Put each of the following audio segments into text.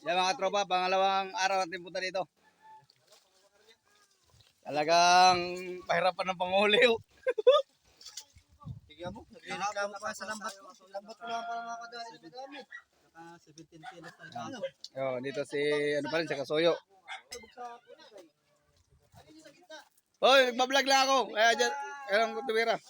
Yan mga tropa, pangalawang araw natin punta dito. Talagang pahirapan ng panghuli. Tigyan mo, nagreklamo pa sa lambat ko. Lambat ko lang para makadami. Naka 17 kilos tayo. Yo, dito si ano pa rin si Kasuyo. Hoy, nagba-vlog lang ako. Kaya diyan, erang ko tuwira.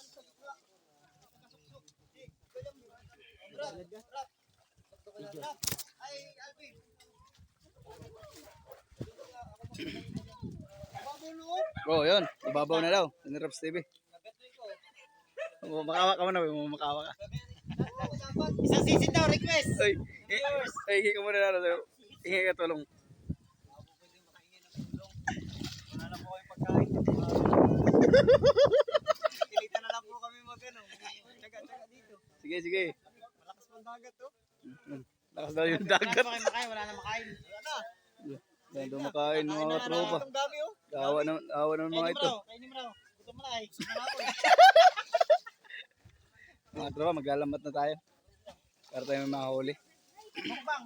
Oh, yun. Ibabaw na daw. Ni Raps TV. Makawa ka muna, makawa ka. Isang sisit daw, request. Ay, hingi ka muna na. Hingi ka tulong. Wala na po kayo pagkain. Kilita na lang po kami mag-ano. Tsaga dito. Sige, sige. Malakas pang dagat to. Lakas daw yung dagat. Wala na makain, wala na makain. Wala na. Yan daw makain ng mga tropa. Ang dami oh. Awa ng mga ito. Kainin mo raw. Gusto mo na eh. Gusto mo na ako. Mga tropa, maglalamat na tayo. Para tayo may mahuli.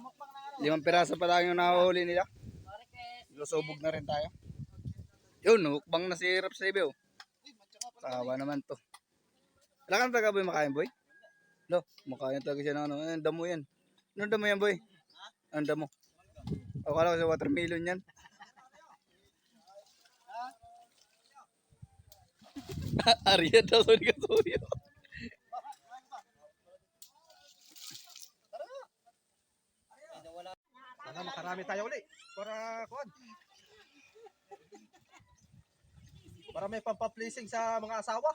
Mukbang na ano. 5 piraso pa lang yung nahuli nila. Lusubog na rin tayo. Yun, hukbang na si Raps TV. Sawa naman to. Wala ka na taga boy makain boy? Lo, makain talaga siya ng ano. Ang damo yan. Anong damo yan boy? Ang damo. Akala ko sa watermelon yan. Arya daw sa Kasuyo. Sana makarami tayo uli. Para kuan. Para may pampapleasing sa mga asawa.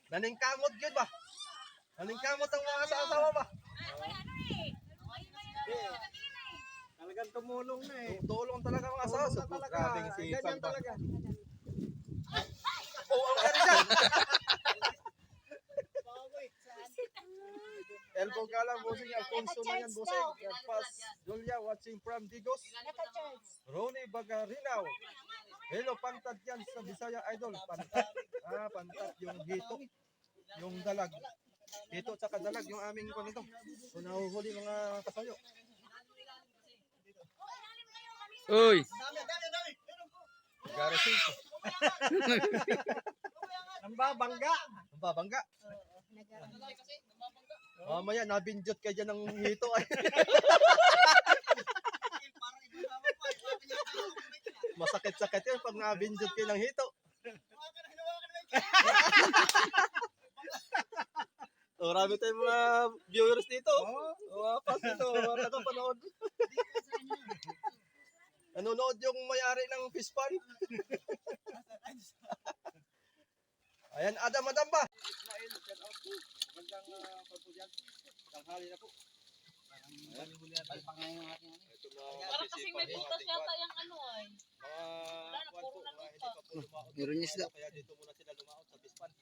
Naningkamot yun ba? Naningkamot ang mga asawa ba? Talagang tumulong na eh. Tulong talaga mga asawa. Grabing sipag ba? Oo, ang ganda dyan. Elbow Galang, Bossing Alfonso na yan, Bossing. Pas Julia watching from Digos. Ronnie Bagarinaw. Hello, pantad yan sa Bisaya Idol. Pantad. Pantad yung hito. Yung dalag. Hito at saka dalag yung aming konito. So nahuhuli mga kasayo. Uy! Garasing. Nambabangga. Nambabangga. Mamaya nabinjot ka dyan ng hito ay. Masakit-sakit yun pag nabinjot kayo ng hito. Marami tayong mga viewers dito. Wapas dito, mga nakapanood. Nanonood yung may-ari ng fish pond. Ayan, Adam ba? Ismail, shout out po. Magandang pagpo dyan. Tanghali na po. Palpangayin ng ating ano. Parang kasing may butas yata yung ano ay. Wala na, puro na lupa. Meron isda. Kaya dito muna sila lumaot sa fish pond.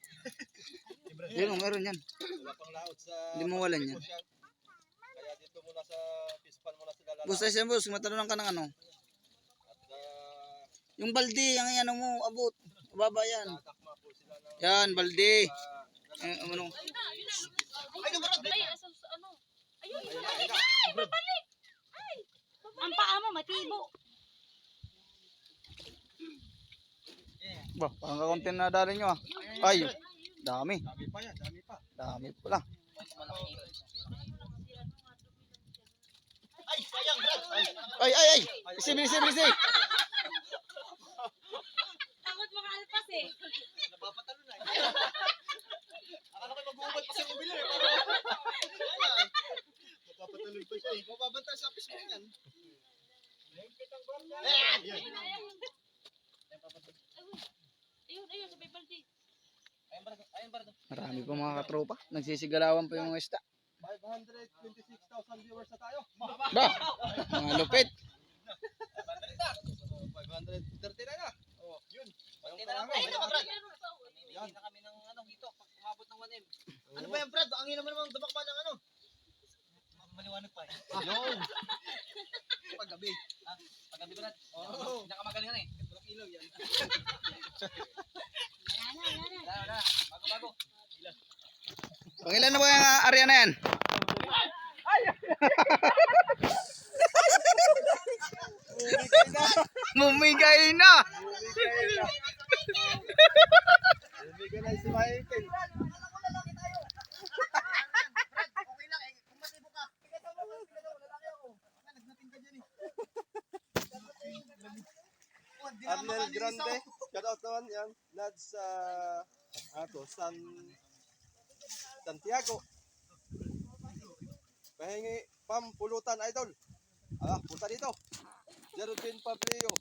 Yun, meron yan. Wala pang laot sa... Hindi mo walan yan. Kaya dito muna sa fish pond muna sila lalaot. Boss, ay siya boss, matanong ka ng ano. At Yung balde, ang ano mo, abot. Baba yan. tatakma po sila ng... Yan, balde. Ano? Ayun na. Ay, namarad. Ay, ano? Ayun, ibabalik. Ay, babalik. Ay, ang paa mo, matibo. Ba, parang kakunti na dali nyo ah. Ay, dami. Dami pa yan, dami pa. Dami pala. Ay, sayang, Brad! Ay! Bisi! Takot makalpas eh. Napapatalo na. Akala ko mag-uubad pa sa ibilo eh. Napapatalo pa siya eh. Mababantay sa fish pond yan. Ayun, sa balde. Marami pa mga katropa. Nagsisigalawan pa yung mga isda. 526,000 viewers na tayo. Ba, mga lupit. 530 na. Oh, yun. Ayun na, Brad. Yan. Na kami ng ano, dito, pag umabot ng 1M. Ano ba yan, Brad? Ang ina mo naman dumakba ng ano? Maliwanag pa eh. Yun. Paggabi. Paggabi, Brad. Oo. Nakamagaling na eh. Walang ilaw yan. Wala. Bago-bago. Pangilan na ba yung area na yan? Bumigay na. Bumigay na si Michael. Arnel Grande, shout out naman yan. Nads sa Santiago. Pahingi pampulutan idol. Punta dito. Jervin Pabrio.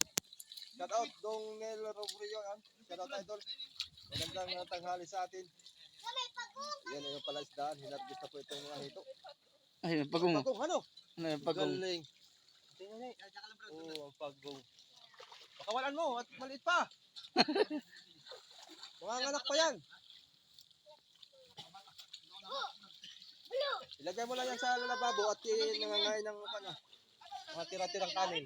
Shout out Dong Nel Robrio yan. Shout out idol. Magandang tanghali sa atin. Yan yung palaisdaan. Hinargis na po itong mga hito. Ay, pagong. Pagong ano? Ano yung pagong? Galing. Oo, ang pagong. Pakawalan mo at maliit pa. Mga anak pa yan. Ilagay mo lang yan sa lababo at nangangain ng mga tira-tirang kanin.